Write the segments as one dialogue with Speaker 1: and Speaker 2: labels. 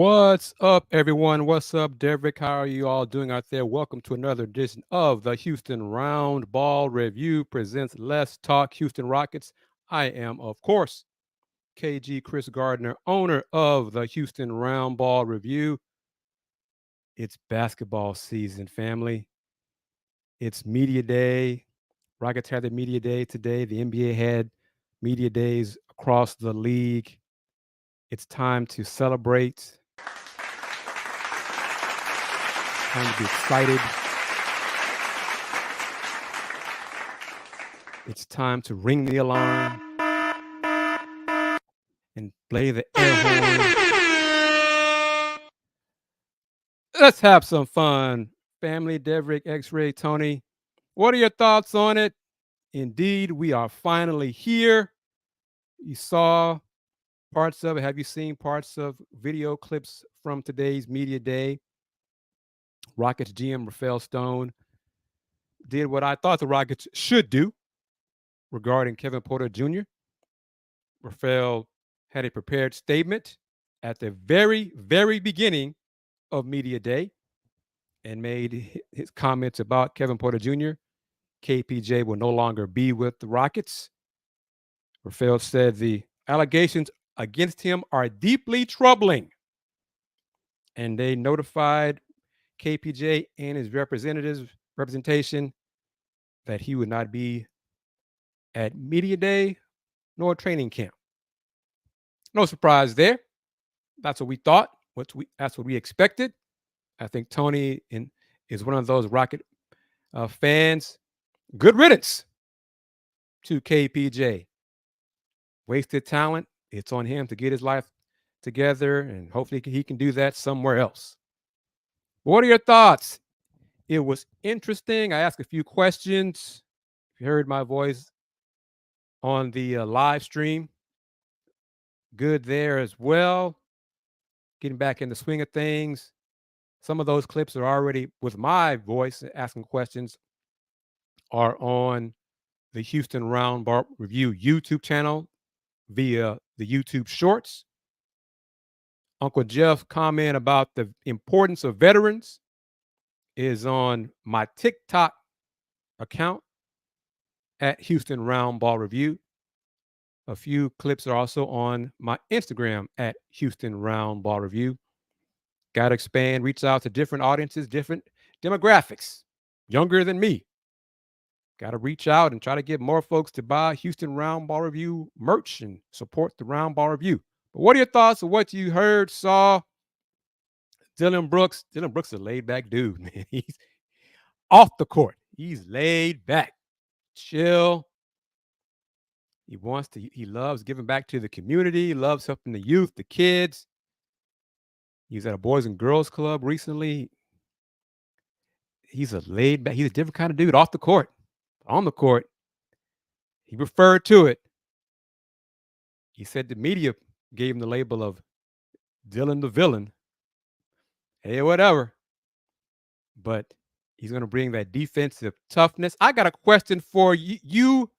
Speaker 1: What's up, everyone? What's up, Derek? How are you all doing out there? Welcome to another edition of the Houston Roundball Review presents Let's Talk Houston Rockets. I am, of course, KG Kris Gardner, owner of the Houston Roundball Review. It's basketball season, family. It's media day. Rockets had their media day today. The NBA had media days across the league. It's time to celebrate. Time to be excited. It's time to ring the alarm and play the air horn. Let's have some fun. Family, Deverick, X-Ray, Tony. What are your thoughts on it? Indeed, we are finally here. You saw parts of it. Have you seen parts of video clips from today's media day? Rockets GM Rafael Stone did what I thought the Rockets should do regarding Kevin Porter Jr. Rafael had a prepared statement at the very, very beginning of media day and made his comments about Kevin Porter Jr. KPJ will no longer be with the Rockets. Rafael said the allegations against him are deeply troubling, and they notified KPJ and his representation that he would not be at media day nor training camp. No surprise there. That's what we thought. That's what we expected. I think Tony is one of those Rocket fans. Good riddance to KPJ. Wasted talent. It's on him to get his life together, and hopefully he can do that somewhere else. What are your thoughts? It was interesting. I asked a few questions. You heard my voice on the live stream. Good there as well. Getting back in the swing of things. Some of those clips are already with my voice asking questions are on the Houston Roundball Review YouTube channel via the YouTube Shorts. Uncle Jeff comment about the importance of veterans is on my TikTok account at Houston Roundball Review. A few clips are also on my Instagram at Houston Roundball Review. Got to expand, reach out to different audiences, different demographics, younger than me. Got to reach out and try to get more folks to buy Houston Roundball Review merch and support the Roundball Review. But what are your thoughts on what you heard, saw? Dylan Brooks is a laid back dude, man. He's off the court. He's laid back, chill. He loves giving back to the community. He loves helping the youth, the kids. He was at a Boys and Girls Club recently. He's a laid back, he's a different kind of dude off the court. On the court, he referred to it. He said the media gave him the label of Dylan the villain. Hey, whatever. But he's going to bring that defensive toughness. I got a question for you,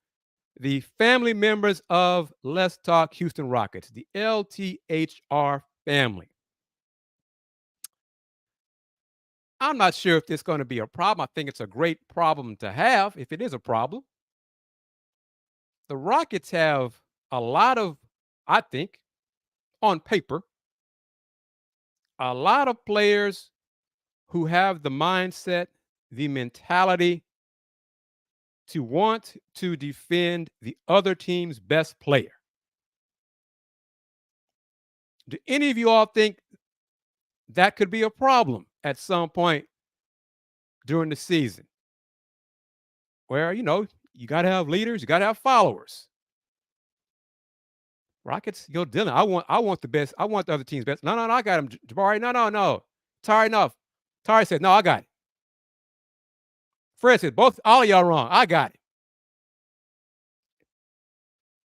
Speaker 1: the family members of Let's Talk Houston Rockets, the LTHR family. I'm not sure if this is going to be a problem. I think it's a great problem to have, if it is a problem. The Rockets have a lot of, I think, on paper, a lot of players who have the mindset, the mentality to want to defend the other team's best player. Do any of you all think that could be a problem at some point during the season? Where, you got to have leaders, you got to have followers. Rockets, Dylan, I want the best. I want the other team's best. No, I got him. Jabari, no. Tari, enough. Tari said, no, I got it. Fred said, all of y'all wrong. I got it.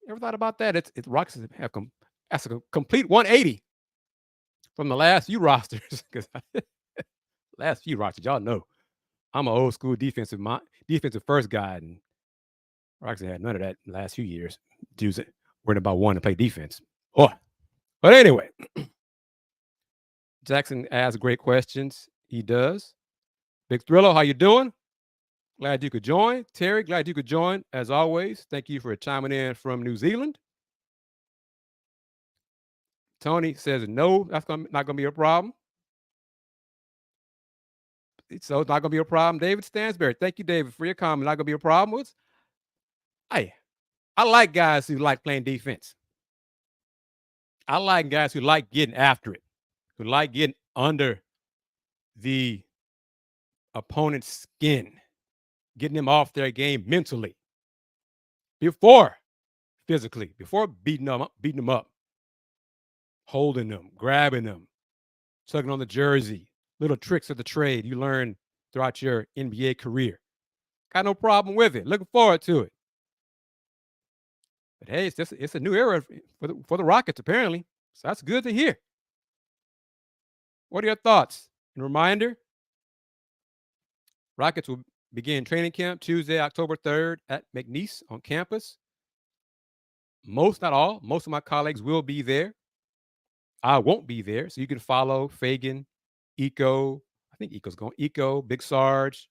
Speaker 1: Ever thought about that? It's Rockets have that's a complete 180 from the last few rosters. Because last few rosters, y'all know, I'm an old school defensive first guy, and Rockets had none of that in the last few years. Dudes worried about wanting to play defense. Oh, but anyway, Jackson asks great questions. He does. Big Thrillo, how you doing? Glad you could join. Terry, glad you could join. As always, thank you for chiming in from New Zealand. Tony says no, not gonna be a problem. So it's not gonna be a problem. David Stansberry, thank you, David, for your comment. Not gonna be a problem. Hey, I like guys who like playing defense. I like guys who like getting after it, who like getting under the opponent's skin, getting them off their game mentally before physically, before beating them up, holding them, grabbing them, tugging on the jersey, little tricks of the trade you learn throughout your NBA career. Got no problem with it. Looking forward to it. But hey, it's a new era for the Rockets apparently. So that's good to hear. What are your thoughts? And reminder, Rockets will begin training camp Tuesday, October 3rd at McNeese on campus. Not all, most of my colleagues will be there. I won't be there, so you can follow Fagan, Eco. I think Eco's going. Eco, Big Sarge,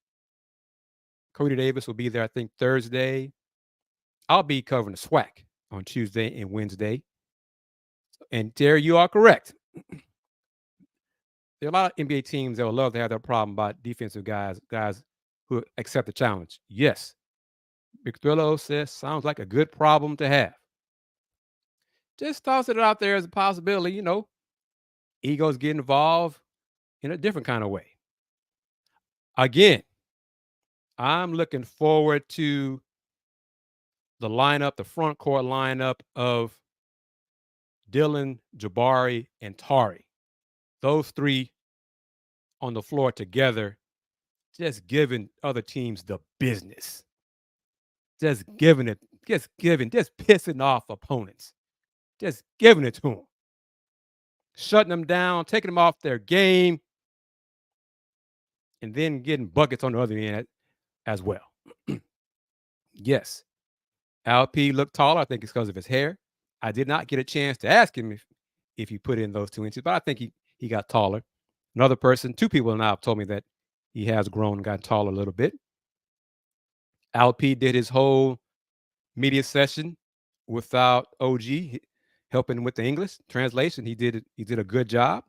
Speaker 1: Cody Davis will be there. I think Thursday. I'll be covering the SWAC on Tuesday and Wednesday. And Terry, you are correct. There are a lot of NBA teams that would love to have that problem about defensive guys who accept the challenge. Yes. Big Thrillo says, sounds like a good problem to have. Just toss it out there as a possibility, egos get involved in a different kind of way. Again, I'm looking forward to the front court lineup of Dylan, Jabari, and Tari. Those three on the floor together, just giving other teams the business. Just pissing off opponents. Just giving it to them. Shutting them down, taking them off their game, and then getting buckets on the other end as well. Yes. LP looked taller. I think it's because of his hair. I did not get a chance to ask him if he put in those 2 inches, but I think he got taller. Another person, two people now have told me that he has grown and gotten taller a little bit. LP did his whole media session without OG helping with the English translation. He did a good job.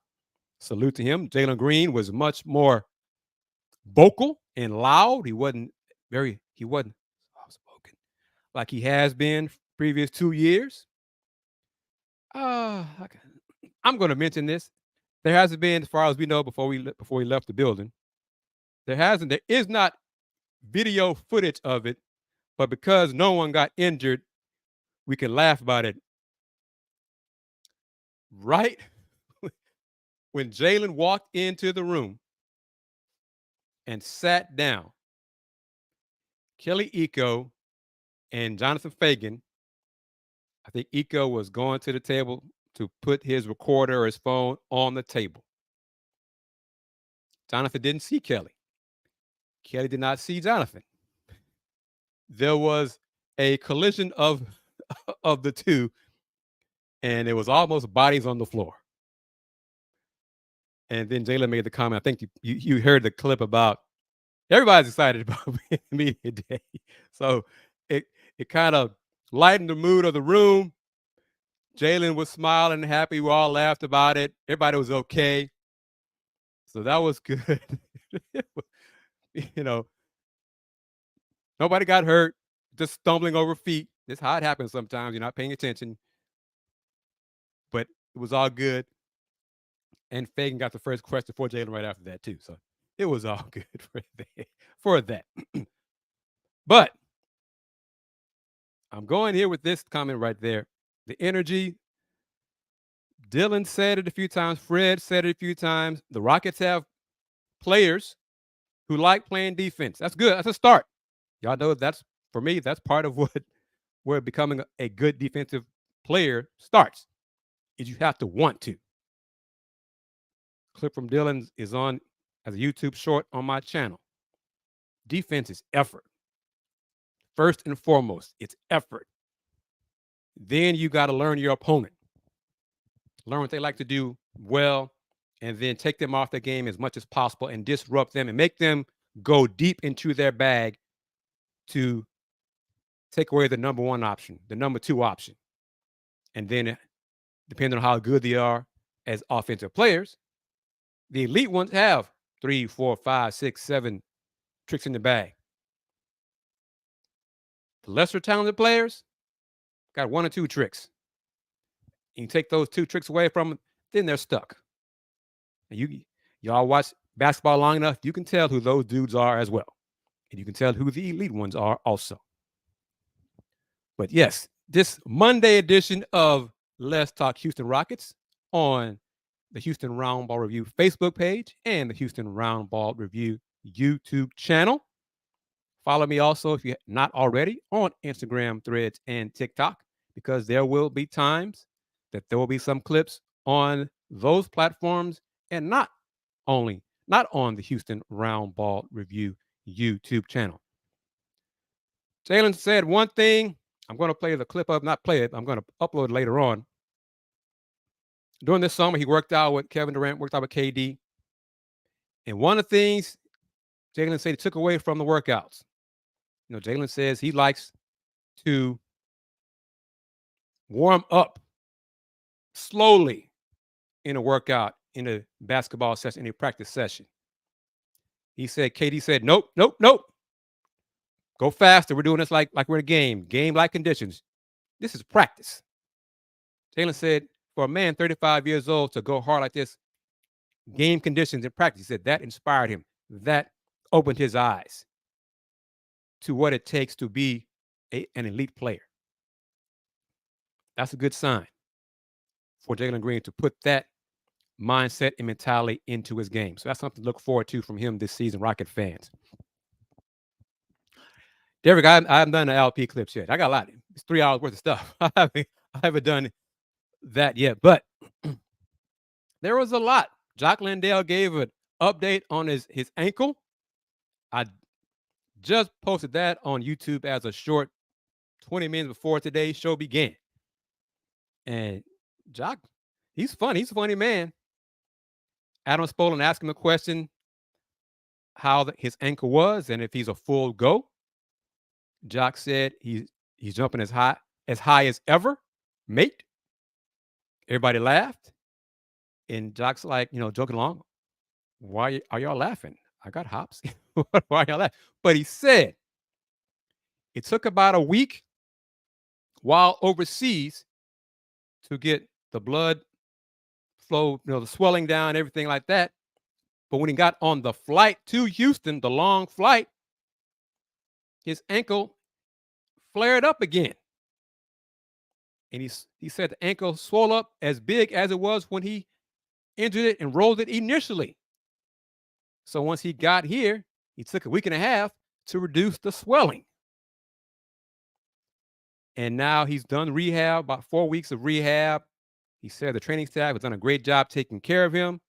Speaker 1: Salute to him. Jalen Green was much more vocal and loud. He wasn't soft-spoken like he has been previous 2 years. I'm going to mention this. There hasn't been, as far as we know, before we left the building. There is not video footage of it, but because no one got injured, we can laugh about it. Right when Jalen walked into the room and sat down, Kelly Eco and Jonathan Fagan, I think Eco was going to the table to put his recorder or his phone on the table. Jonathan didn't see Kelly. Kelly did not see Jonathan. There was a collision of the two, and it was almost bodies on the floor. And then Jalen made the comment. I think you heard the clip about everybody's excited about media day. So it kind of lightened the mood of the room. Jalen was smiling and happy. We all laughed about it. Everybody was okay. So that was good. Nobody got hurt, just stumbling over feet. That's how it happens sometimes. You're not paying attention. But it was all good. And Fagan got the first question for Jalen right after that, too. So it was all good for that. But I'm going here with this comment right there. The energy. Dylan said it a few times. Fred said it a few times. The Rockets have players who like playing defense. That's good. That's a start. Y'all know for me, that's part of where becoming a good defensive player starts, is you have to want to. Clip from Dylan is on as a YouTube short on my channel. Defense is effort. First and foremost, it's effort. Then you got to learn your opponent. Learn what they like to do well, and then take them off the game as much as possible and disrupt them and make them go deep into their bag to take away the number one option, the number two option. And then, depending on how good they are as offensive players, the elite ones have 3, 4, 5, 6, 7 tricks in the bag. The lesser talented players got 1 or 2 tricks. And you take those 2 tricks away from them, then they're stuck. And y'all watch basketball long enough, you can tell who those dudes are as well. And you can tell who the elite ones are also. But yes, this Monday edition of Let's Talk Houston Rockets on the Houston Roundball Review Facebook page and the Houston Roundball Review YouTube channel. Follow me also, if you're not already, on Instagram, Threads, and TikTok, because there will be times that there will be some clips on those platforms and not on the Houston Roundball Review YouTube channel. Jalen said one thing. I'm going to play the clip of, not play it, I'm going to upload it later on. During this summer, he worked out with Kevin Durant, worked out with KD. And one of the things Jalen said he took away from the workouts, Jalen says he likes to warm up slowly in a workout, in a basketball session, in a practice session. He said, KD said, nope. Go faster. We're doing this like we're in a game-like conditions. This is practice. Jalen said, for a man 35 years old to go hard like this, game conditions in practice, he said that inspired him. That opened his eyes to what it takes to be an elite player. That's a good sign for Jalen Green to put that mindset and mentality into his game. So that's something to look forward to from him this season, Rocket fans. Derek, I haven't done the LP clips yet. I got a lot. It's 3 hours worth of stuff. I haven't done that yet, but there was a lot. Jock Landale gave an update on his ankle. I just posted that on YouTube as a short 20 minutes before today's show began. And Jock, he's funny. He's a funny man. Adam Spolin asked him a question, how his ankle was and if he's a full go. Jock said he's jumping as high as ever, mate. Everybody laughed. And Jock's like, joking along. Why are y'all laughing? I got hops. Why are y'all laughing? But he said it took about a week while overseas to get the blood flow, the swelling down, everything like that. But when he got on the flight to Houston, the long flight, his ankle flared up again. And he said the ankle swelled up as big as it was when he injured it and rolled it initially. So once he got here, he took a week and a half to reduce the swelling. And now he's done rehab, about 4 weeks of rehab. He said the training staff has done a great job taking care of him.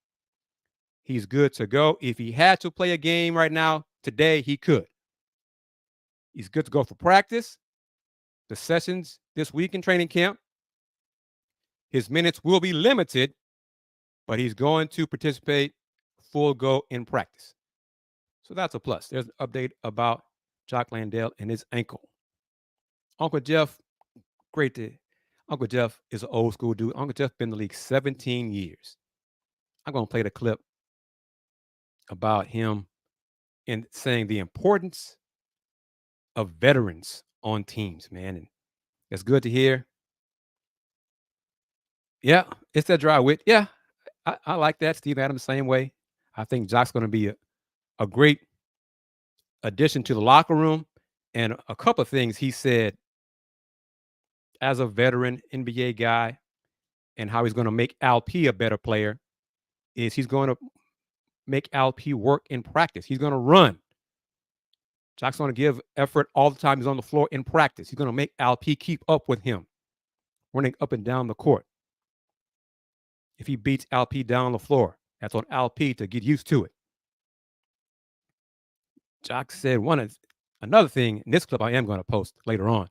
Speaker 1: He's good to go. If he had to play a game right now, today, he could. He's good to go for practice, the sessions this week in training camp. His minutes will be limited, but he's going to participate full go in practice. So that's a plus. There's an update about Jock Landale and his ankle. Uncle Jeff, Uncle Jeff is an old school dude. Uncle Jeff been in the league 17 years. I'm going to play the clip about him and saying the importance of veterans on teams, man. And it's good to hear. Yeah, it's that dry wit. Yeah, I like that. Steve Adams, same way. I think Jock's going to be a great addition to the locker room. And a couple of things he said as a veteran NBA guy and how he's going to make LP a better player is he's going to make LP work in practice. He's going to run. Jock's going to give effort all the time he's on the floor in practice. He's going to make LP keep up with him, running up and down the court. If he beats LP down the floor, that's on LP to get used to it. Jock said another thing in this clip I am going to post later on.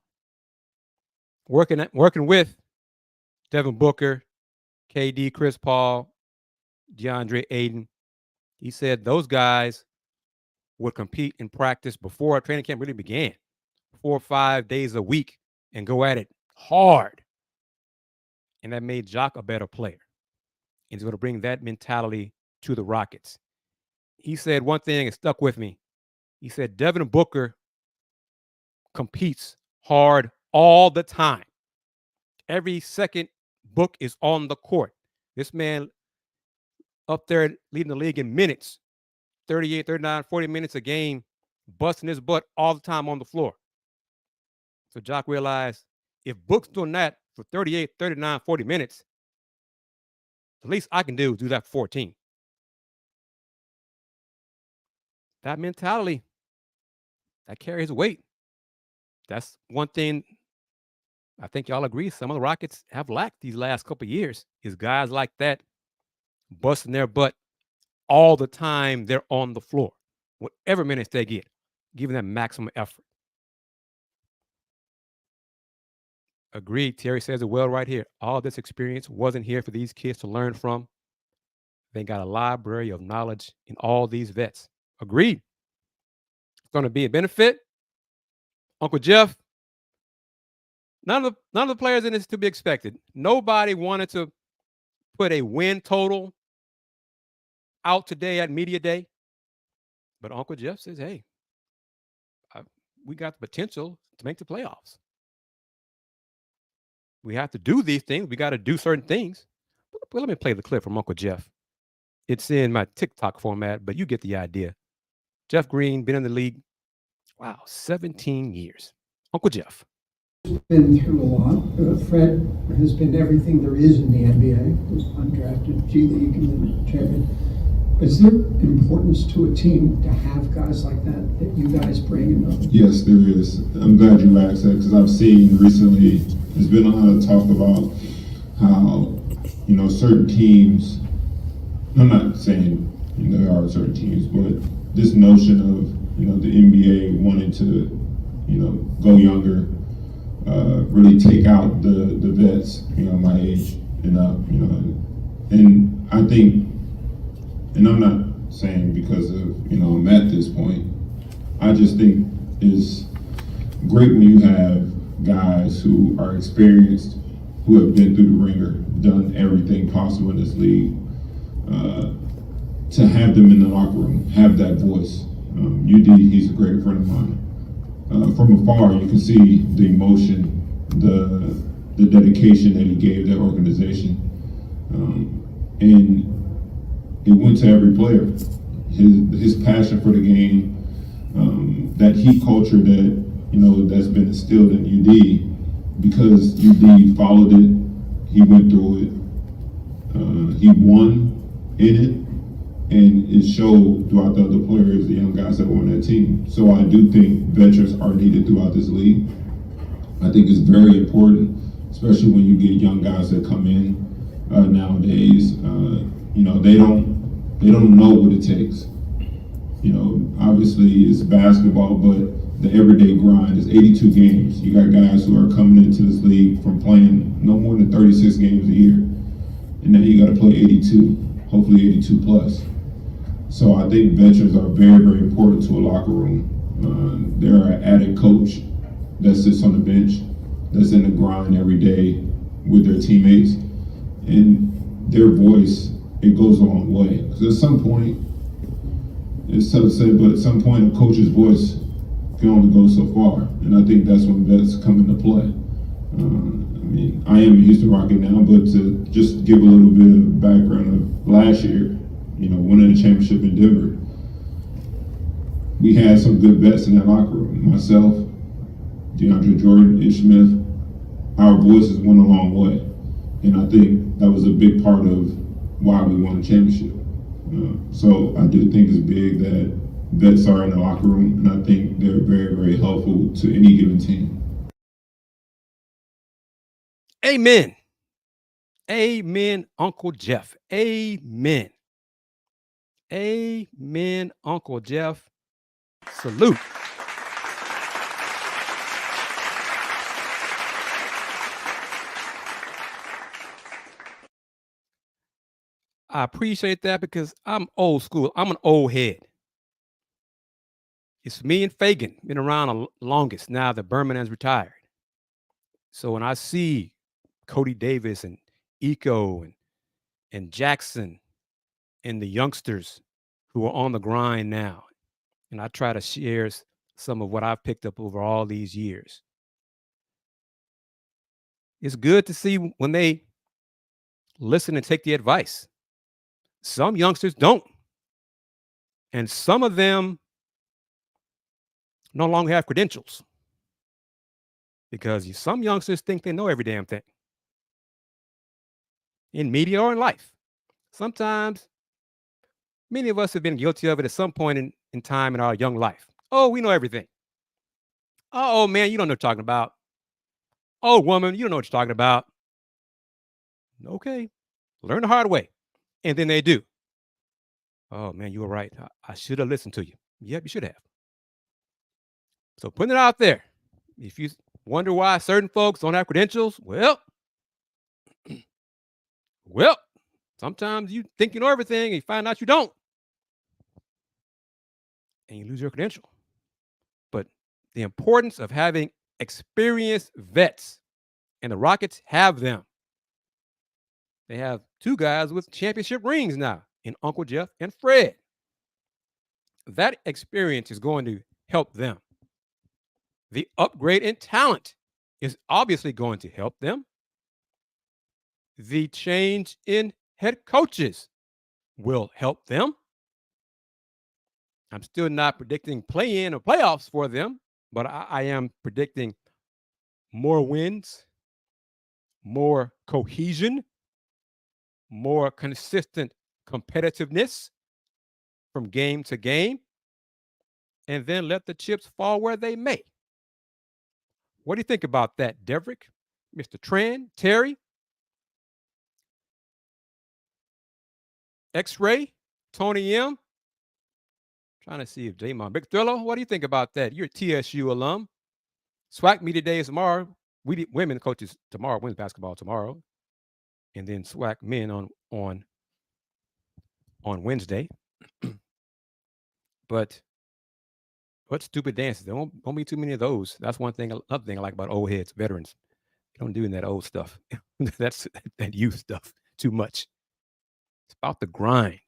Speaker 1: Working with Devin Booker, KD, Chris Paul, DeAndre Ayton. He said those guys would compete in practice before training camp really began, 4 or 5 days a week, and go at it hard. And that made Jock a better player. And he's going to bring that mentality to the Rockets. He said one thing that stuck with me. He said Devin Booker competes hard all the time. Every second Book is on the court. This man up there leading the league in minutes, 38, 39, 40 minutes a game, busting his butt all the time on the floor. So Jock realized if Book's doing that for 38, 39, 40 minutes, the least I can do is do that for 14. That mentality, that carries weight. That's one thing I think y'all agree some of the Rockets have lacked these last couple of years is guys like that busting their butt all the time they're on the floor, whatever minutes they get, giving them maximum effort. Agreed. Terry says it well right here. All this experience wasn't here for these kids to learn from. They got a library of knowledge in all these vets. Agreed. It's going to be a benefit. Uncle Jeff, none of the players in this to be expected. Nobody wanted to put a win total out today at media day. But Uncle Jeff says, hey, we got the potential to make the playoffs. We have to do these things. We got to do certain things. But let me play the clip from Uncle Jeff. It's in my TikTok format, but you get the idea. Jeff Green, been in the league, 17 years. Uncle Jeff.
Speaker 2: Been through a lot. Fred has been everything there is in the NBA. Was undrafted, G League, and then champion. Is there importance to a team to have guys like that you guys bring in?
Speaker 3: Yes, there is. I'm glad you asked that because I've seen recently, there's been a lot of talk about how, certain teams, I'm not saying there are certain teams, but this notion of, the NBA wanting to, go younger, really take out the vets, my age and up, and I think, and I'm not saying because of, I'm at this point, I just think it's great when you have guys who are experienced, who have been through the ringer, done everything possible in this league, to have them in the locker room, have that voice. UD, he's a great friend of mine. From afar, you can see the emotion, the dedication that he gave that organization, and it went to every player. His passion for the game, that heat culture that that's been instilled in UD, because UD followed it, he went through it, he won in it, and it showed throughout the other players, the young guys that were on that team. So I do think veterans are needed throughout this league. I think it's very important, especially when you get young guys that come in nowadays. They don't know what it takes. Obviously it's basketball, but the everyday grind is 82 games. You got guys who are coming into this league from playing no more than 36 games a year, and now you got to play 82, hopefully 82 plus. So I think veterans are very, very important to a locker room. They're an added coach that sits on the bench, that's in the grind every day with their teammates, and their voice, it goes a long way. Because at some point, it's tough to say, but at some point a coach's voice can only go so far, and I think that's when vets come into play. I am a Houston Rocket now, but to just give a little bit of background of last year, winning the championship in Denver, we had some good vets in that locker room. Myself, DeAndre Jordan, Ish Smith, our voices went a long way. And I think that was a big part of why we won the championship. So I do think it's big that vets are in the locker room, and I think they're very, very helpful to any given team.
Speaker 1: Amen. Amen, Uncle Jeff. Amen. Amen, Uncle Jeff. Salute. I appreciate that because I'm old school. I'm an old head. It's me and Fagan, been around the longest now that Berman has retired. So when I see Cody Davis and Eco and Jackson and the youngsters who are on the grind now, and I try to share some of what I've picked up over all these years. It's good to see when they listen and take the advice. Some youngsters don't. And some of them no longer have credentials because some youngsters think they know every damn thing in media or in life. Sometimes many of us have been guilty of it at some point in time in our young life. Oh, we know everything. Oh, man, you don't know what you're talking about. Oh, woman, you don't know what you're talking about. Okay, learn the hard way. And then they do. Oh, man, you were right. I should have listened to you. Yep, you should have. So putting it out there. If you wonder why certain folks don't have credentials, well, sometimes you think you know everything and you find out you don't. And you lose your credential. But the importance of having experienced vets, and the Rockets have them. They have two guys with championship rings now in Uncle Jeff and Fred. That experience is going to help them. The upgrade in talent is obviously going to help them. The change in head coaches will help them. I'm still not predicting play-in or playoffs for them, but I am predicting more wins, more cohesion, more consistent competitiveness from game to game, and then let the chips fall where they may. What do you think about that, Deverick, Mr. Tran, Terry, X-Ray, Tony M? Trying to see if Jamon Big Thriller, what do you think about that? You're a TSU alum. SWAC media day is tomorrow. We women coaches tomorrow, women's basketball tomorrow, and then SWAC men on Wednesday. But what stupid dances? There won't be too many of those. That's one thing. Another thing I like about old heads, veterans. They don't do that old stuff. That's that youth stuff too much. It's about the grind.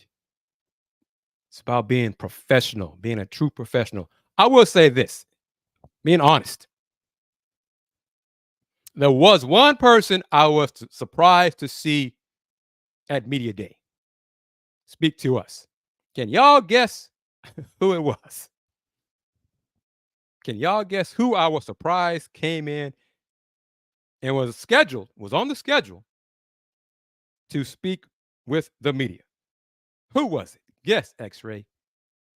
Speaker 1: It's about being professional, being a true professional. I will say this, being honest. There was one person I was surprised to see at Media Day speak to us. Can y'all guess who it was? Can y'all guess who I was surprised came in and was on the schedule to speak with the media? Who was it? Guess, X-Ray.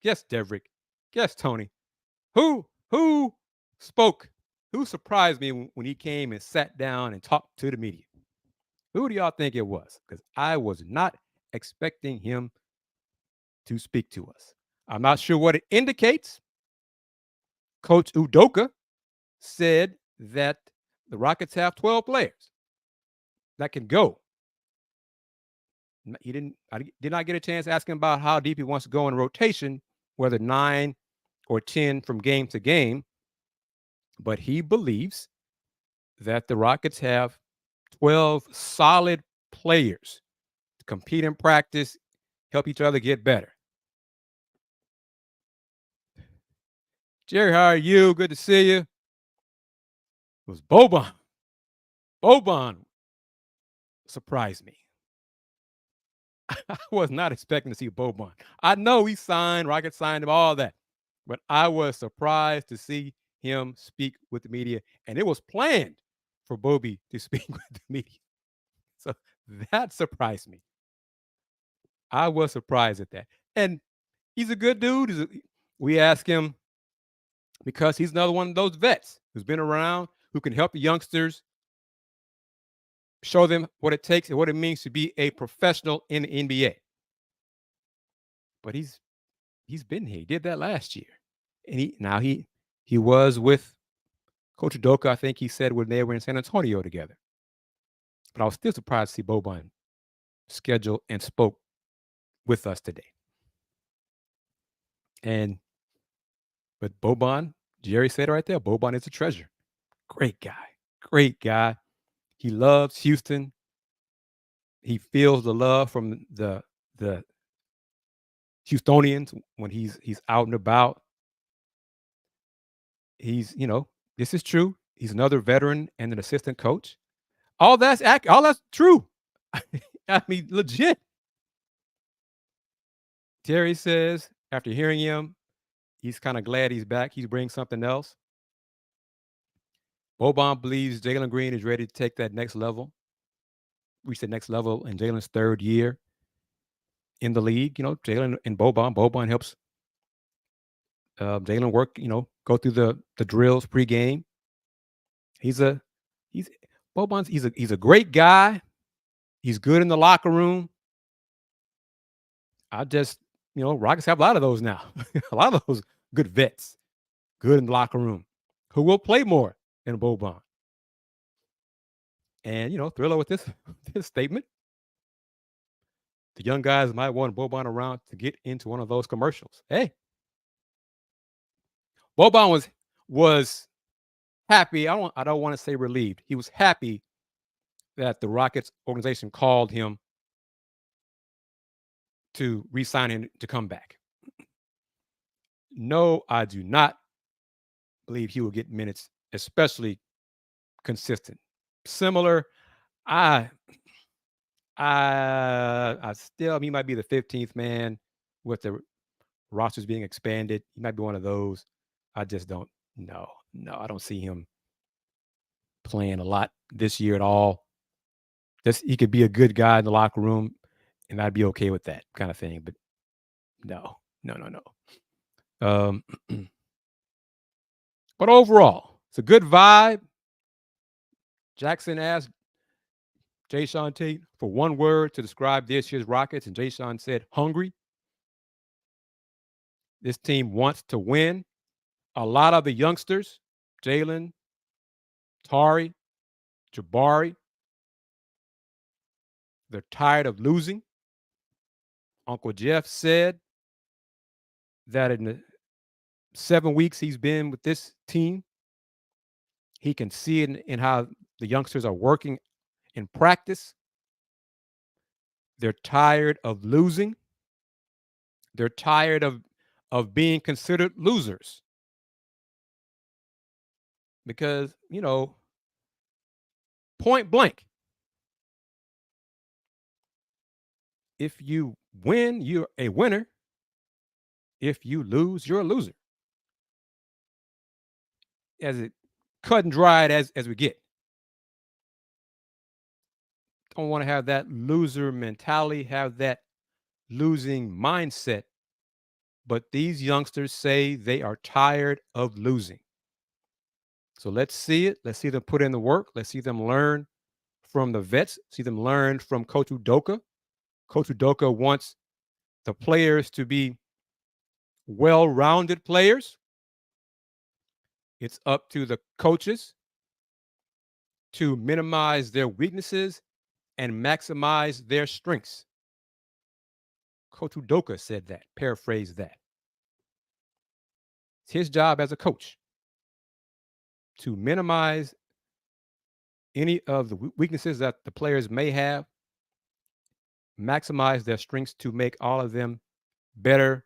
Speaker 1: Guess, Deverick. Guess, Tony. Who spoke? Who surprised me when he came and sat down and talked to the media? Who do y'all think it was? Because I was not expecting him to speak to us. I'm not sure what it indicates. Coach Udoka said that the Rockets have 12 players that can go. I did not get a chance to ask him about how deep he wants to go in rotation, whether 9 or 10 from game to game. But he believes that the Rockets have 12 solid players to compete in practice, help each other get better. Jerry, how are you? Good to see you. It was Boban. Boban surprised me. I was not expecting to see Boban. I know he signed, Rockets signed him, all that. But I was surprised to see him speak with the media. And it was planned for Bobby to speak with the media. So that surprised me. I was surprised at that. And he's a good dude. We asked him because he's another one of those vets who's been around, who can help the youngsters, show them what it takes and what it means to be a professional in the NBA. But he's been here. He did that last year. And he was with Coach Udoka, I think he said, when they were in San Antonio together. But I was still surprised to see Boban schedule and spoke with us today. And with Boban, Jerry said it right there. Boban is a treasure. Great guy. Great guy. He loves Houston. He feels the love from the Houstonians when he's out and about. He's this is true. He's another veteran and an assistant coach. All that's all that's true. I mean, legit. Terry says after hearing him, he's kind of glad he's back. He's bringing something else. Boban believes Jalen Green is ready to take that next level, reach the next level in Jalen's third year in the league. Jalen and Boban helps Jalen work. Go through the drills pregame. He's a he's Boban's he's a great guy. He's good in the locker room. Rockets have a lot of those now. A lot of those good vets, good in the locker room, who will play more than Boban. And Thriller with this this statement. The young guys might want Boban around to get into one of those commercials. Hey, Boban was happy. I don't want to say relieved. He was happy that the Rockets organization called him to re-sign him to come back. No, I do not believe he will get minutes, especially consistent. Similar, I still he might be the 15th man with the rosters being expanded. He might be one of those. I just don't know. No, I don't see him playing a lot this year at all. He could be a good guy in the locker room, and I'd be okay with that kind of thing. But no. But overall, it's a good vibe. Jackson asked Jay Sean Tate for one word to describe this year's Rockets, and Jay Sean said, hungry. This team wants to win. A lot of the youngsters, Jalen, Tari, Jabari, they're tired of losing. Uncle Jeff said that in the 7 weeks he's been with this team, he can see it in how the youngsters are working in practice. They're tired of losing. They're tired of being considered losers. Because, point blank, if you win, you're a winner. If you lose, you're a loser. As it cut and dried as we get. Don't want to have that loser mentality, have that losing mindset. But these youngsters say they are tired of losing. So let's see it. Let's see them put in the work. Let's see them learn from the vets. See them learn from Coach Udoka. Coach Udoka wants the players to be well-rounded players. It's up to the coaches to minimize their weaknesses and maximize their strengths. Coach Udoka said that, paraphrase that. It's his job as a coach to minimize any of the weaknesses that the players may have, maximize their strengths to make all of them better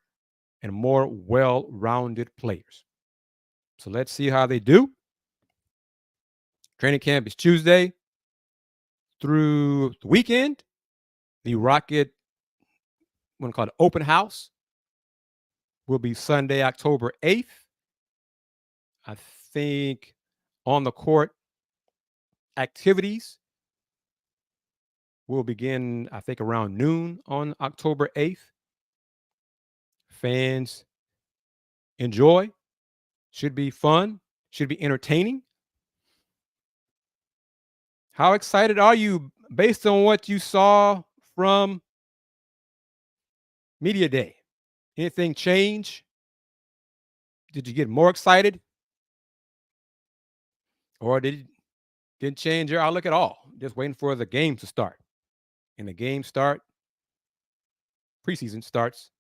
Speaker 1: and more well-rounded players. So let's see how they do. Training camp is Tuesday through the weekend. The Rocket, what we call it, open house, will be Sunday, October 8th. I think on the court activities will begin, I think, around noon on October 8th. Fans enjoy. Should be fun. Should be entertaining. How excited are you based on what you saw from Media Day? Anything change? Did you get more excited? Or didn't change your outlook at all? Just waiting for the game to start. And the game start preseason starts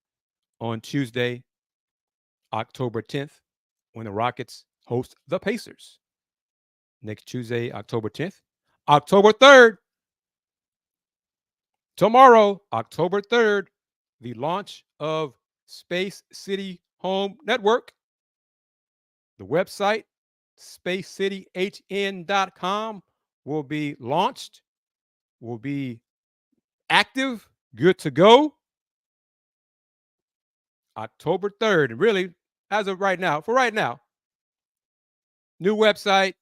Speaker 1: on Tuesday, October 10th, when the Rockets host the Pacers. Next Tuesday, October 10th. October 3rd, tomorrow, October 3rd, the launch of Space City Home Network. The website, spacecityhn.com, will be launched, will be active, good to go. October 3rd. And really, as of right now, for right now, new website,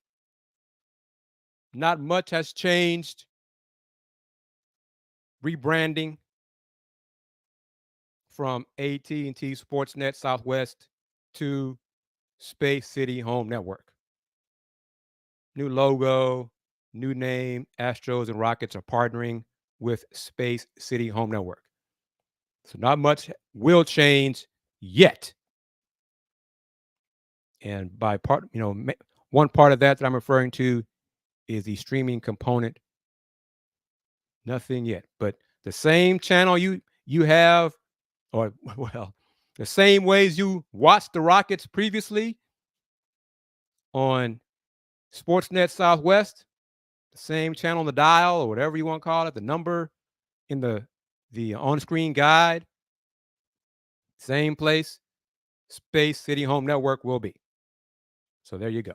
Speaker 1: not much has changed. Rebranding from AT&T Sportsnet Southwest to Space City Home Network. New logo, new name. Astros and Rockets are partnering with Space City Home Network. So not much will change yet. And by part, one part of that I'm referring to is the streaming component. Nothing yet, but the same channel you have, or well, the same ways you watched the Rockets previously on Sportsnet Southwest, the same channel on the dial or whatever you want to call it, the number in the on-screen guide, same place, Space City Home Network will be. So there you go.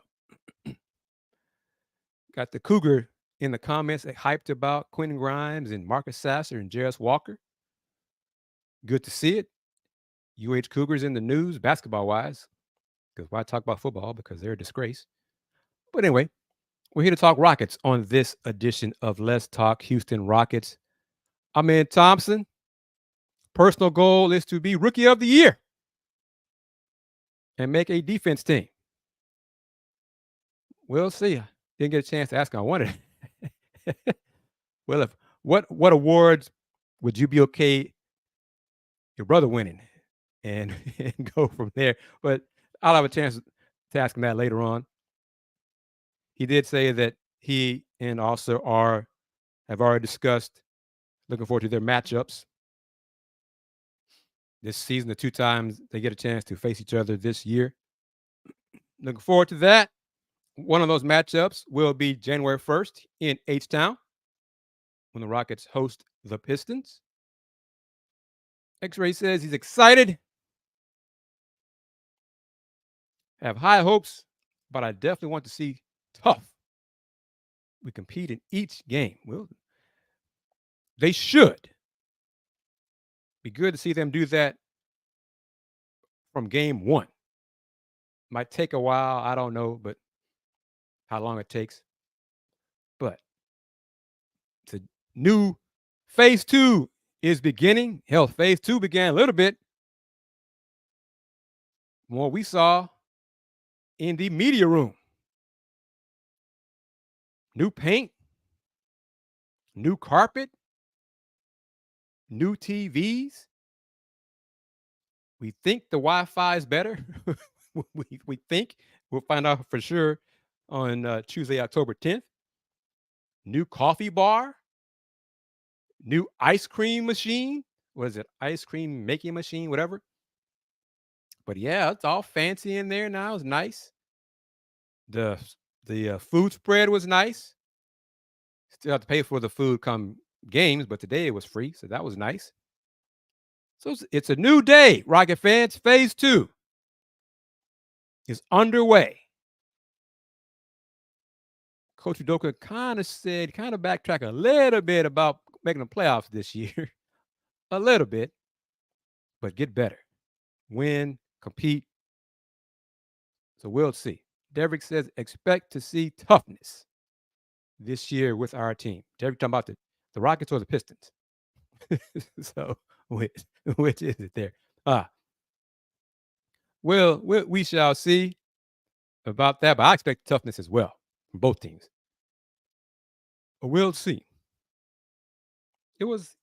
Speaker 1: Got the Cougar in the comments hyped about Quentin Grimes and Marcus Sasser and Jarris Walker. Good to see it. UH Cougars in the news, basketball-wise, because why talk about football? Because they're a disgrace. But anyway, we're here to talk Rockets on this edition of Let's Talk Houston Rockets. I'm in Thompson. Personal goal is to be Rookie of the Year and make a defense team. We'll see. I didn't get a chance to ask him. I wanted. Well, what awards would you be okay your brother winning and go from there? But I'll have a chance to ask him that later on. He did say that he and also have already discussed looking forward to their matchups this season, the 2 times they get a chance to face each other this year. Looking forward to that. One of those matchups will be January 1st in H-Town when the Rockets host the Pistons. X-Ray says he's excited. Have high hopes, but I definitely want to see tough. We compete in each game. Well, they should. Be good to see them do that from game 1. Might take a while. I don't know, but how long it takes. But it's a new phase 2 is beginning. Hell, phase 2 began a little bit from what we saw in the media room. New paint, new carpet, new TVs. We think the Wi-Fi is better. we think. We'll find out for sure on Tuesday, October 10th. New coffee bar, new ice cream machine. What is it? Ice cream making machine, whatever. But yeah, it's all fancy in there now. It's nice. The food spread was nice. Still have to pay for the food come games, but today it was free, so that was nice. So it's a new day, Rocket fans. Phase 2 is underway. Coach Udoka kind of backtrack a little bit about making the playoffs this year. A little bit, but get better. Win, compete. So we'll see. Derek says, expect to see toughness this year with our team. Derek talking about the Rockets or the Pistons. So which is it there? Well, we shall see about that, but I expect toughness as well from both teams. But we'll see. It was,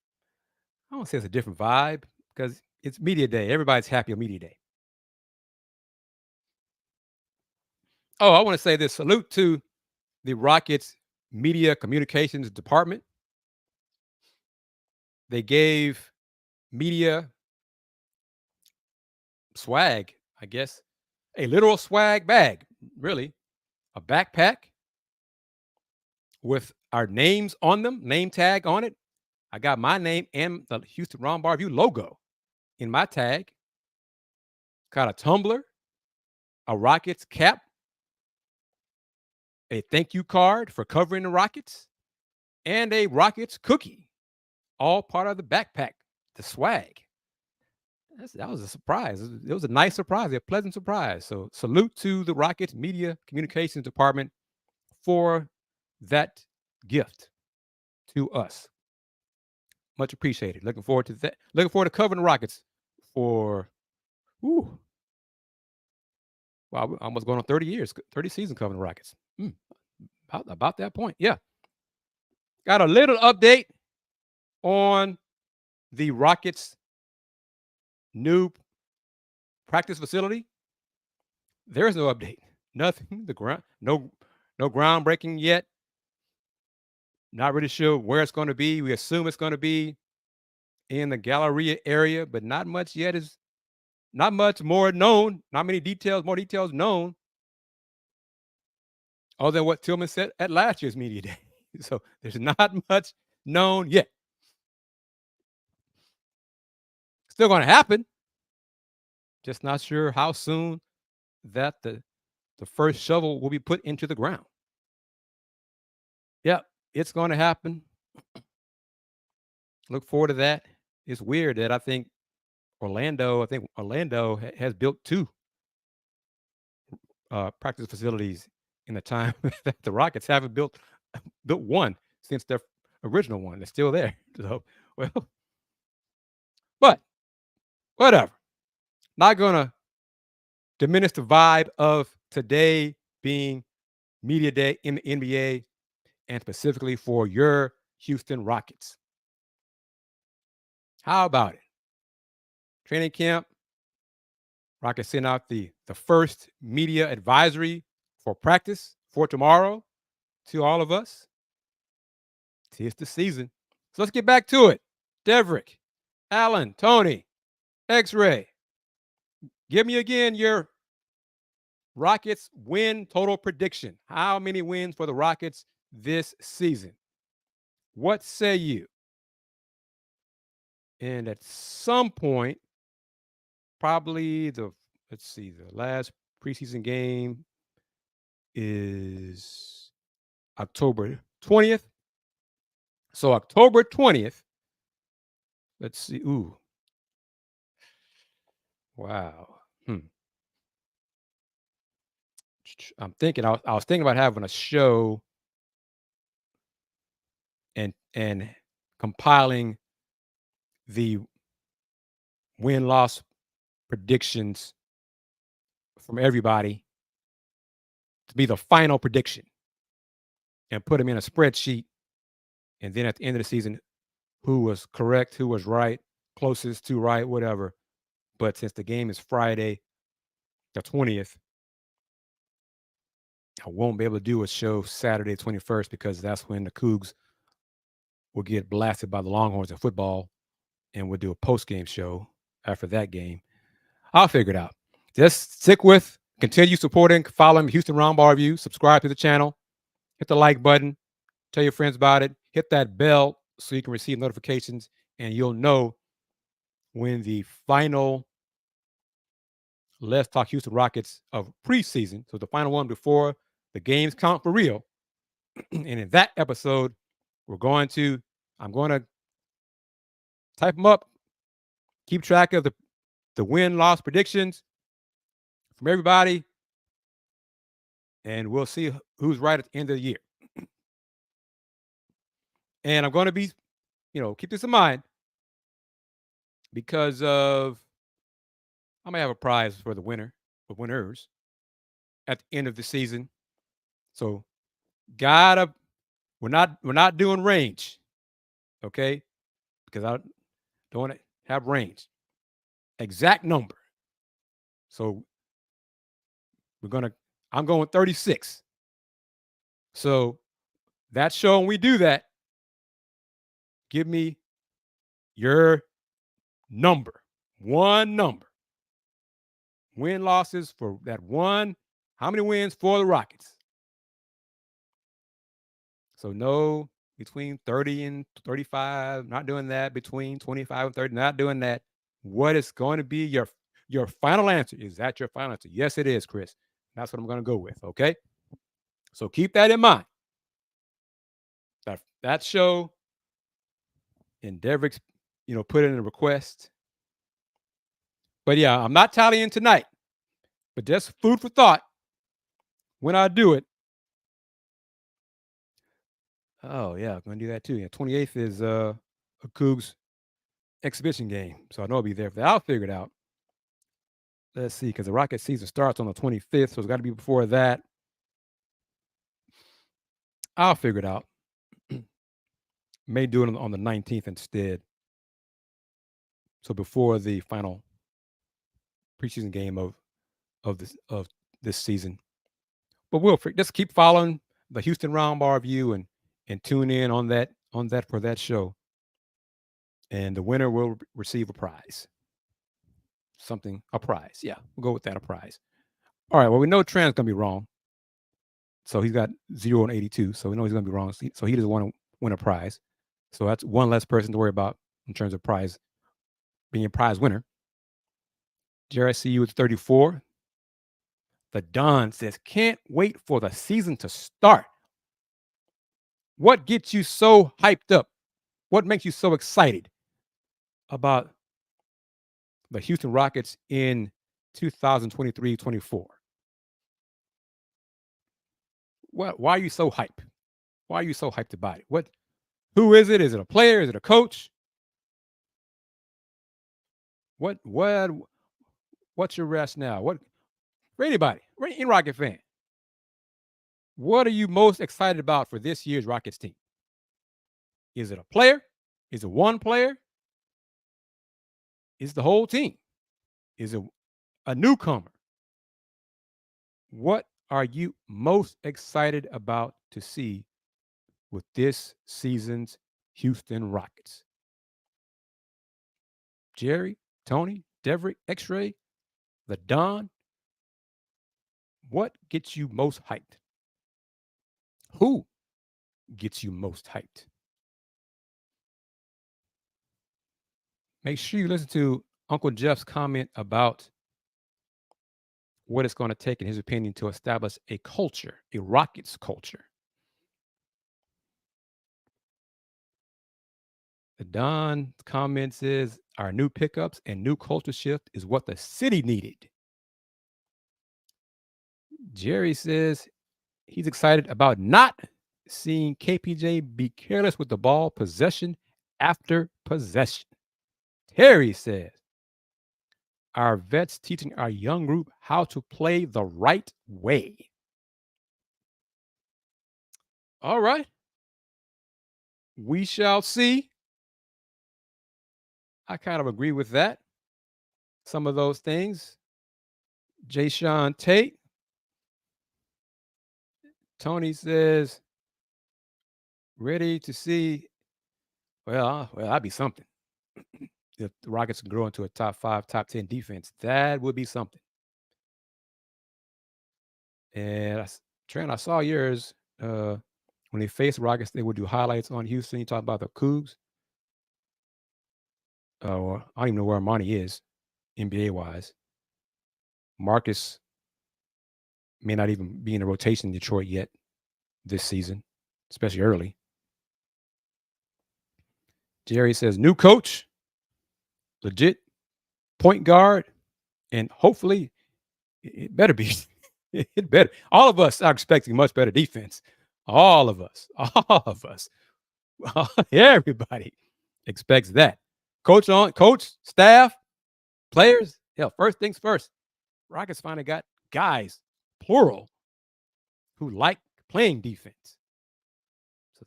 Speaker 1: I don't say it's a different vibe because it's media day. Everybody's happy on media day. Oh, I want to say this. Salute to the Rockets media communications department. They gave media swag, I guess. A literal swag bag, really. A backpack with our names on them, name tag on it. I got my name and the Houston Roundball Review logo in my tag. Got a tumbler, a Rockets cap, a thank you card for covering the Rockets, and a Rockets cookie. All part of the backpack, the swag. That was a surprise. It was a nice surprise, a pleasant surprise. So salute to the Rockets Media Communications Department for that gift to us. Much appreciated. Looking forward to that. Looking forward to covering the Rockets for, ooh, wow, almost going on 30 years, 30 seasons covering the Rockets. About that point. Yeah. Got a little update on the Rockets' new practice facility. There is no update. Nothing. No groundbreaking yet. Not really sure where it's going to be. We assume it's going to be in the Galleria area, but not much yet is not much more known. Not many details, more details known. Other than what Tillman said at last year's media day. So there's not much known yet. Still going to happen. Just not sure how soon that the first shovel will be put into the ground. Yep, it's going to happen. Look forward to that. It's weird that I think Orlando has built 2 practice facilities in the time that the Rockets haven't built one since their original one. It's still there. So, well, but whatever. Not gonna diminish the vibe of today being media day in the NBA and specifically for your Houston Rockets. How about it? Training camp. Rockets sent out the first media advisory for practice for tomorrow to all of us. Tis the season. So let's get back to it. Deverick, Allen, Tony, X-Ray. Give me again your Rockets win total prediction. How many wins for the Rockets this season? What say you? And at some point, probably the last preseason game is October 20th. So October 20th, let's see. Ooh. Wow. I'm thinking, I was thinking about having a show and compiling the win-loss predictions from everybody to be the final prediction and put them in a spreadsheet. And then at the end of the season, who was correct, who was right, closest to right, whatever. But since the game is Friday, the 20th, I won't be able to do a show Saturday, 21st, because that's when the Cougs will get blasted by the Longhorns in football, and we'll do a post-game show after that game. I'll figure it out. Just continue supporting, following Houston Roundball Review, subscribe to the channel, hit the like button, tell your friends about it, hit that bell so you can receive notifications, and you'll know when the final Let's Talk Houston Rockets of preseason, so the final one before the games count for real. And in that episode, I'm going to type them up, keep track of the win-loss predictions from everybody, and we'll see who's right at the end of the year. And I'm going to be, keep this in mind because I may have a prize for the winners at the end of the season. So we're not doing range, okay? Because I don't want to have range. Exact number. So I'm going 36. So that show, when we do that, give me your number. One number. Win losses for that one. How many wins for the Rockets? So no between 30 and 35, not doing that. Between 25 and 30, not doing that. What is going to be your final answer? Is that your final answer? Yes, it is, Kris. That's what I'm going to go with. Okay. So keep that in mind. That show and Derek's, put in a request. But yeah, I'm not tallying tonight. But just food for thought. When I do it. Oh yeah, I'm gonna do that too. Yeah, 28th is a Cougs exhibition game, so I know I'll be there for that. I'll figure it out. Let's see, because the Rocket season starts on the 25th, so it's got to be before that. I'll figure it out. May do it on the 19th instead. So before the final preseason game of this season. But we'll just keep following the Houston Roundball review and tune in on that for that show. And the winner will receive a prize. A prize. Yeah, we'll go with that, a prize. All right, well, we know Trent's going to be wrong. So he's got 0 and 82. So we know he's going to be wrong. So he doesn't want to win a prize. So that's one less person to worry about in terms of being a prize winner. Jerry, I see you at 34. The Don says, can't wait for the season to start. What gets you so hyped up? What makes you so excited about the Houston Rockets in 2023-24? Why are you so hyped? Why are you so hyped about it? Who is it? Is it a player? Is it a coach? What's your rationale? For anybody, any Rocket fan, what are you most excited about for this year's Rockets team? Is it a player? Is it one player? Is it the whole team? Is it a newcomer? What are you most excited about to see with this season's Houston Rockets? Jerry, Tony, Deverick, X-Ray, the Don. What gets you most hyped? Who gets you most hyped? Make sure you listen to Uncle Jeff's comment about what it's going to take, in his opinion, to establish a culture, a Rockets culture. The Don comments is, our new pickups and new culture shift is what the city needed. Jerry says he's excited about not seeing KPJ be careless with the ball, possession after possession. Terry says, our vets teaching our young group how to play the right way. All right. We shall see. I kind of agree with that. Some of those things. Jay Sean Tate. Tony says, ready to see. Well, that'd be something. If the Rockets can grow into a top 5, top 10 defense, that would be something. And Trent, I saw yours. When they face Rockets, they would do highlights on Houston. You talk about the Cougs. I don't even know where Monty is, NBA wise. Marcus may not even be in the rotation in Detroit yet this season, especially early. Jerry says, new coach, legit point guard, and hopefully it better be. It better. All of us are expecting much better defense. All of us. Everybody expects that. Coach, staff, players. Hell, first things first. Rockets finally got guys, plural, who like playing defense. So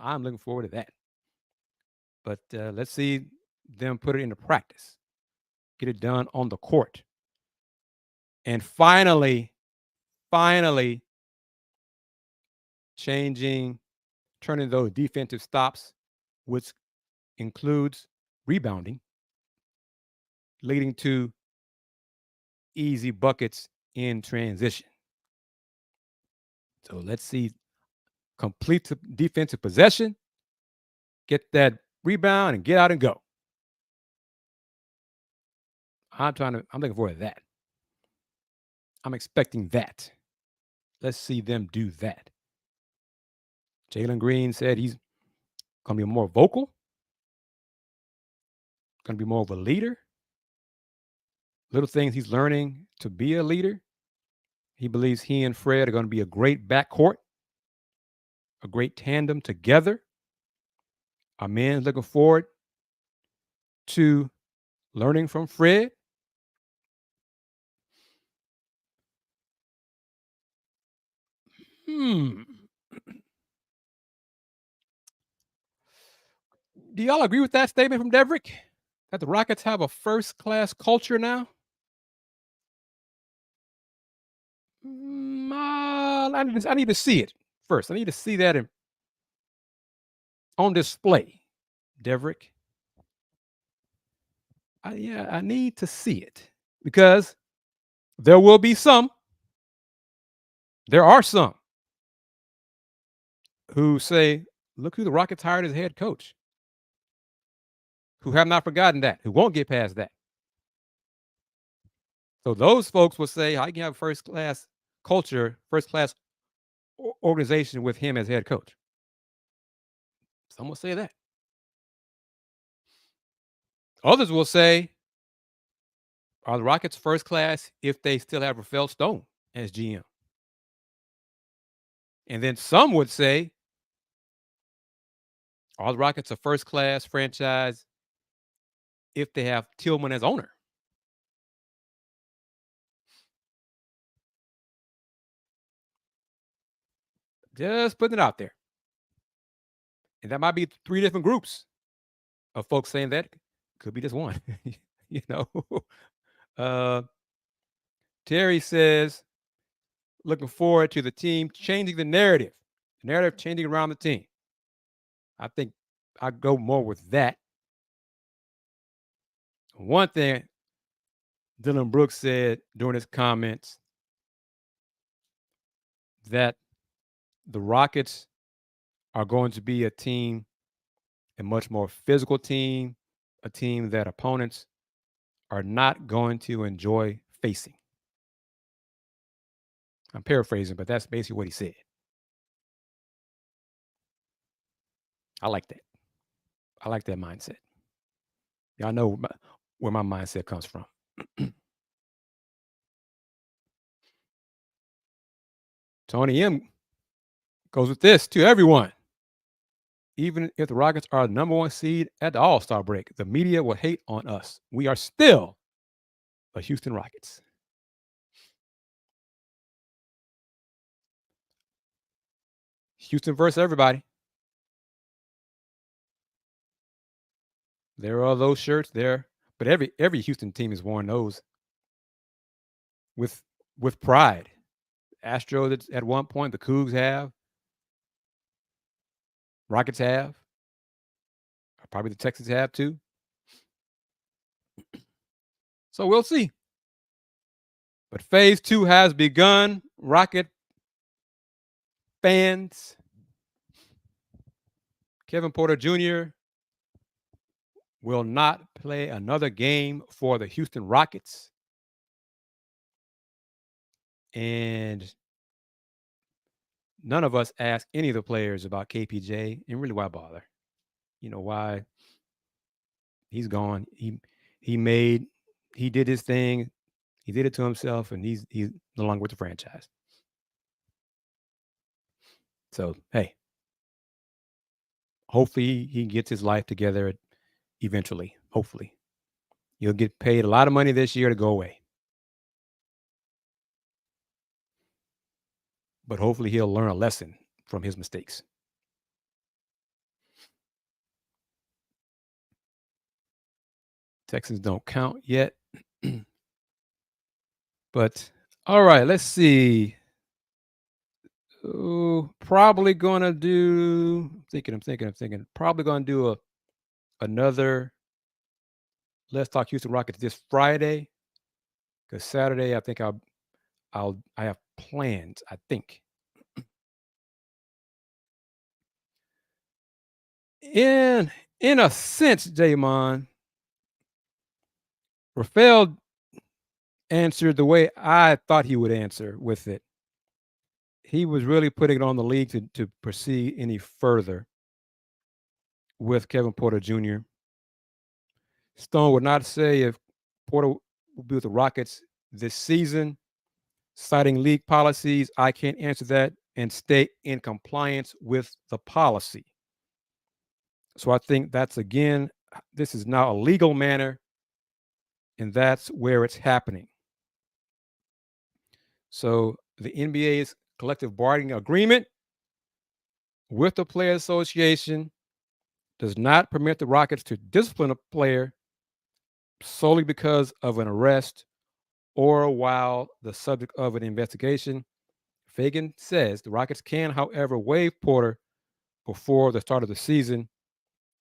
Speaker 1: I'm looking forward to that. But let's see them put it into practice. Get it done on the court. And finally, turning those defensive stops, which includes rebounding, leading to easy buckets in transition. So let's see, complete the defensive possession, get that rebound, and get out and go. I'm looking forward to that. I'm expecting that. Let's see them do that. Jalen Green said he's going to be more vocal, going to be more of a leader. Little things he's learning to be a leader. He believes he and Fred are going to be a great backcourt, a great tandem together. Our man's looking forward to learning from Fred. Do y'all agree with that statement from Deverick? That the Rockets have a first-class culture now? I need to see it first. I need to see that on display, Deverick. I need to see it because there are some who say, look who the Rockets hired as head coach, who have not forgotten that, who won't get past that. So those folks will say, how can you have first-class culture, first-class organization with him as head coach? Some will say that. Others will say, are the Rockets first class if they still have Rafael Stone as GM? And then some would say, are the Rockets a first class franchise if they have Tillman as owner? Just putting it out there. And that might be 3 different groups of folks saying that. Could be just one. you know. Terry says, looking forward to the team changing the narrative changing around the team. I think I go more with that. One thing Dylan Brooks said during his comments that the Rockets are going to be a much more physical team, a team that opponents are not going to enjoy facing. I'm paraphrasing, but that's basically what he said. I like that. I like that mindset. Y'all know where my mindset comes from. Tony M goes with this to everyone. Even if the Rockets are the number 1 seed at the All-Star break, the media will hate on us. We are still the Houston Rockets. Houston versus everybody. There are those shirts there, but every Houston team has worn those with pride. Astros at one point, the Cougs have, Rockets have, probably the Texans have too. So we'll see. But phase 2 has begun. Rocket fans, Kevin Porter Jr. will not play another game for the Houston Rockets. And none of us asked any of the players about KPJ, and really, why bother? Why? He's gone. He did his thing. He did it to himself, and he's no longer with the franchise. So, hey, hopefully he gets his life together eventually. Hopefully. He'll get paid a lot of money this year to go away. But hopefully he'll learn a lesson from his mistakes. Texans don't count yet. But, all right, let's see. Probably going to do, I'm thinking, probably going to do another Let's Talk Houston Rockets this Friday, because Saturday I think I have plans. I think in a sense, Jamon, Rafael answered the way I thought he would answer with it. He was really putting it on the league to proceed any further with Kevin Porter Jr. Stone would not say if Porter will be with the Rockets this season, citing league policies. I can't answer that and stay in compliance with the policy. So I think that's, again, this is now a legal matter, and that's where it's happening. So the NBA's collective bargaining agreement with the Players Association does not permit the Rockets to discipline a player solely because of an arrest or while the subject of an investigation. Fagan says the Rockets can, however, waive Porter before the start of the season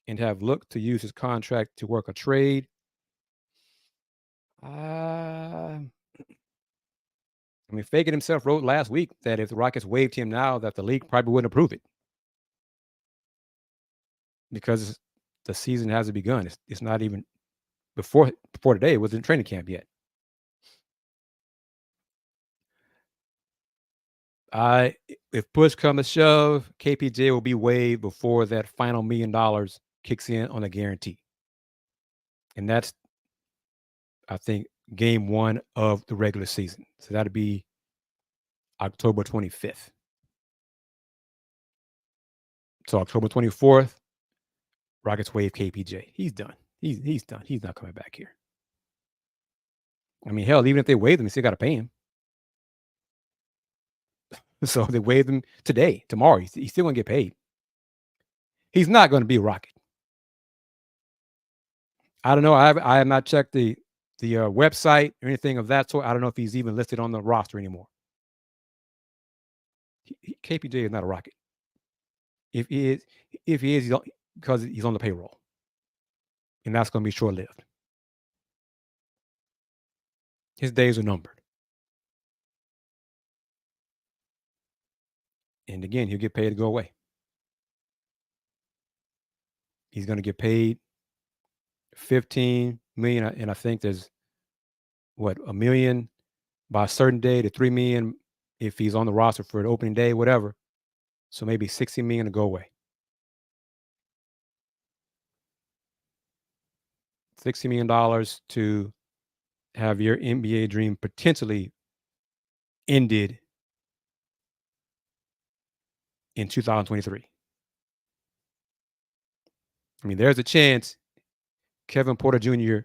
Speaker 1: and have looked to use his contract to work a trade. I mean, Fagan himself wrote last week that if the Rockets waived him now, that the league probably wouldn't approve it because the season hasn't begun. It's not even before today. It wasn't training camp yet. If push comes to shove, KPJ will be waived before that final $1 million kicks in on a guarantee, and that's, I think, game 1 of the regular season. So that'd be October 25th. So October 24th, Rockets waive KPJ. He's done. He's done. He's not coming back here. I mean, hell, even if they waive him, they still got to pay him. So they waived him today, tomorrow. He's still going to get paid. He's not going to be a Rocket. I don't know. I have not checked the website or anything of that sort. I don't know if he's even listed on the roster anymore. KPJ is not a Rocket. If he is, because he's on the payroll, and that's going to be short-lived. His days are numbered. And again, he'll get paid to go away. He's going to get paid $15 million, and I think there's $1 million by a certain day to $3 million if he's on the roster for an opening day, whatever. So maybe $60 million to go away. $60 million to have your NBA dream potentially ended in 2023. I mean, there's a chance Kevin Porter Jr.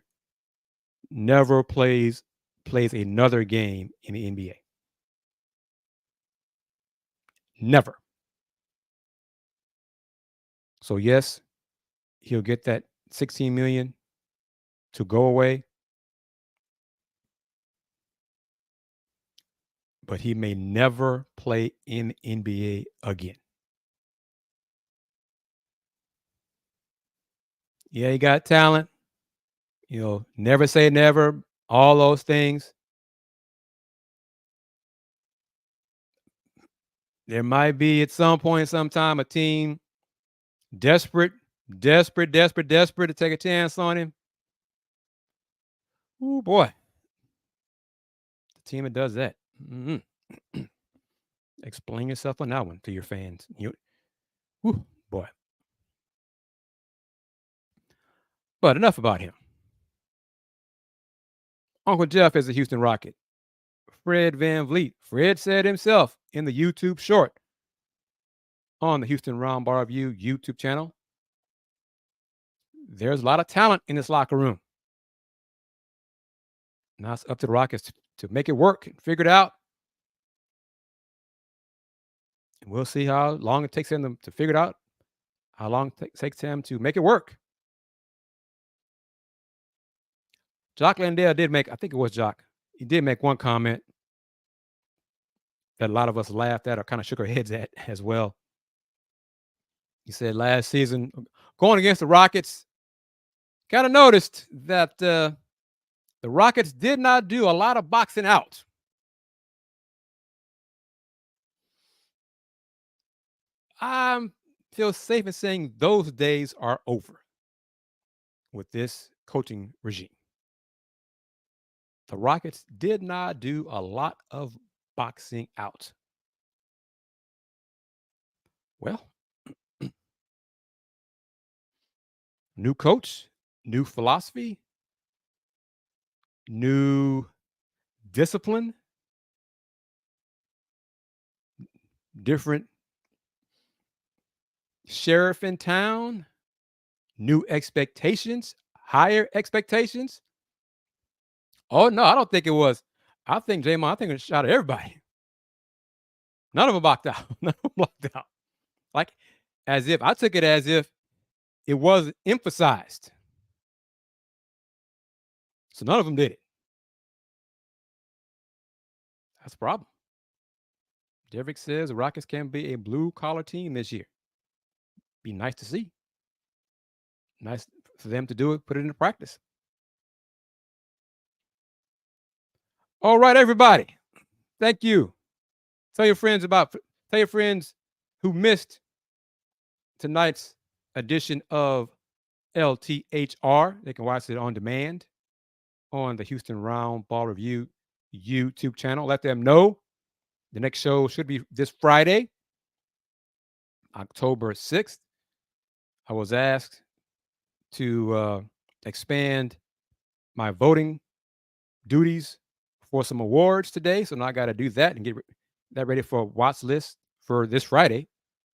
Speaker 1: never plays another game in the NBA. Never. So yes, he'll get that $16 million to go away, but he may never play in the NBA again. Yeah, he got talent. Never say never, all those things. There might be at some point, sometime, a team desperate to take a chance on him. Oh boy. The team that does that. Mm-hmm. Explain yourself on that one to your fans. Boy. But enough about him. Uncle Jeff is a Houston Rocket. Fred VanVleet. Fred said himself in the YouTube short on the Houston Roundball Review YouTube channel, there's a lot of talent in this locker room. Now it's up to the Rockets to make it work and figure it out. And we'll see how long it takes them to figure it out, how long it takes them to make it work. Jock Landale did make, I think it was Jock, he did make one comment that a lot of us laughed at or kind of shook our heads at as well. He said last season, going against the Rockets, kind of noticed that the Rockets did not do a lot of boxing out. I feel safe in saying those days are over with this coaching regime. The Rockets did not do a lot of boxing out. Well, new coach, new philosophy, new discipline, different sheriff in town, new expectations, higher expectations. Oh no, I don't think it was. I think Draymond, I think it shot at everybody. None of them blocked out. None of them blocked out. Like as if I took it as if it wasn't emphasized. So none of them did it. That's a problem. Derek says the Rockets can be a blue collar team this year. Be nice to see. Nice for them to do it, put it into practice. All right, everybody. Thank you. Tell your friends who missed tonight's edition of LTHR. They can watch it on demand on the Houston Roundball Review YouTube channel. Let them know. The next show should be this Friday, October 6th. I was asked to expand my voting duties for some awards today. So now I got to do that and get that ready for Watts list for this Friday.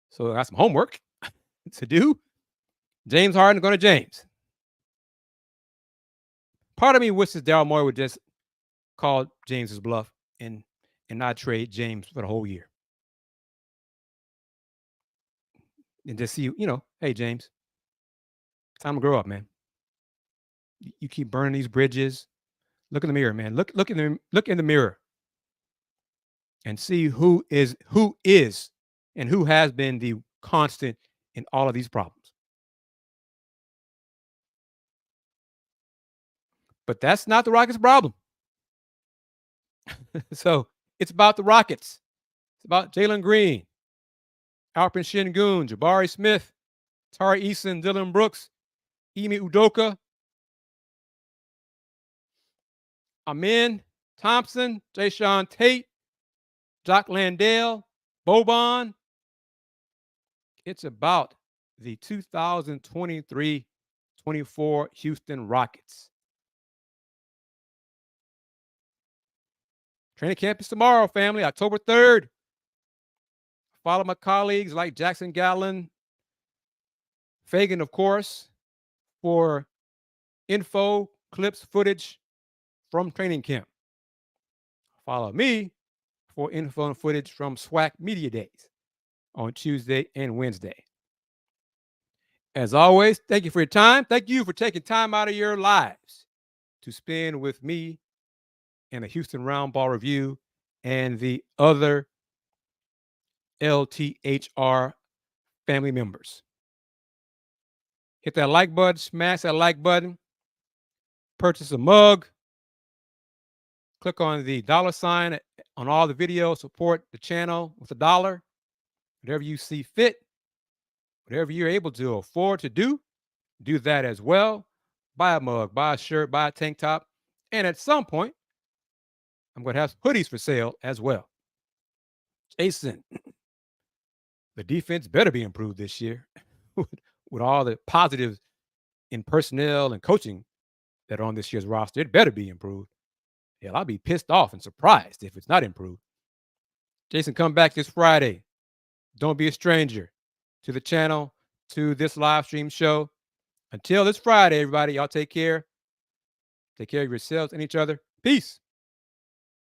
Speaker 1: So I got some homework to do. James Harden going to James. Part of me wishes Daryl Morey would just call James's bluff and not trade James for the whole year. And just see, hey, James, time to grow up, man. You keep burning these bridges. Look in the mirror, man. Look in the mirror and see who is and who has been the constant in all of these problems. But that's not the Rockets' problem. So it's about the Rockets. It's about Jalen Green, Alperen Şengün, Jabari Smith, Tari Eason, Dylan Brooks, Ime Udoka, Amen Thompson, Jayshawn Tate, Jock Landale, Boban. It's about the 2023-24 Houston Rockets. Training camp is tomorrow, family, October 3rd. Follow my colleagues like Jackson Gallen, Fagan, of course, for info, clips, footage from training camp. Follow me for info and footage from SWAC Media Days on Tuesday and Wednesday. As always, thank you for your time. Thank you for taking time out of your lives to spend with me and the Houston Roundball Review and the other LTHR family members. Hit that like button, smash that like button, purchase a mug, click on the $sign on all the videos, support the channel with $1. Whatever you see fit, whatever you're able to afford to do that as well. Buy a mug, buy a shirt, buy a tank top. And at some point, I'm going to have hoodies for sale as well. Jason, the defense better be improved this year with all the positives in personnel and coaching that are on this year's roster. It better be improved. Hell, I'll be pissed off and surprised if it's not improved. Jason, come back this Friday. Don't be a stranger to the channel, to this live stream show. Until this Friday, everybody, y'all take care. Take care of yourselves and each other. Peace.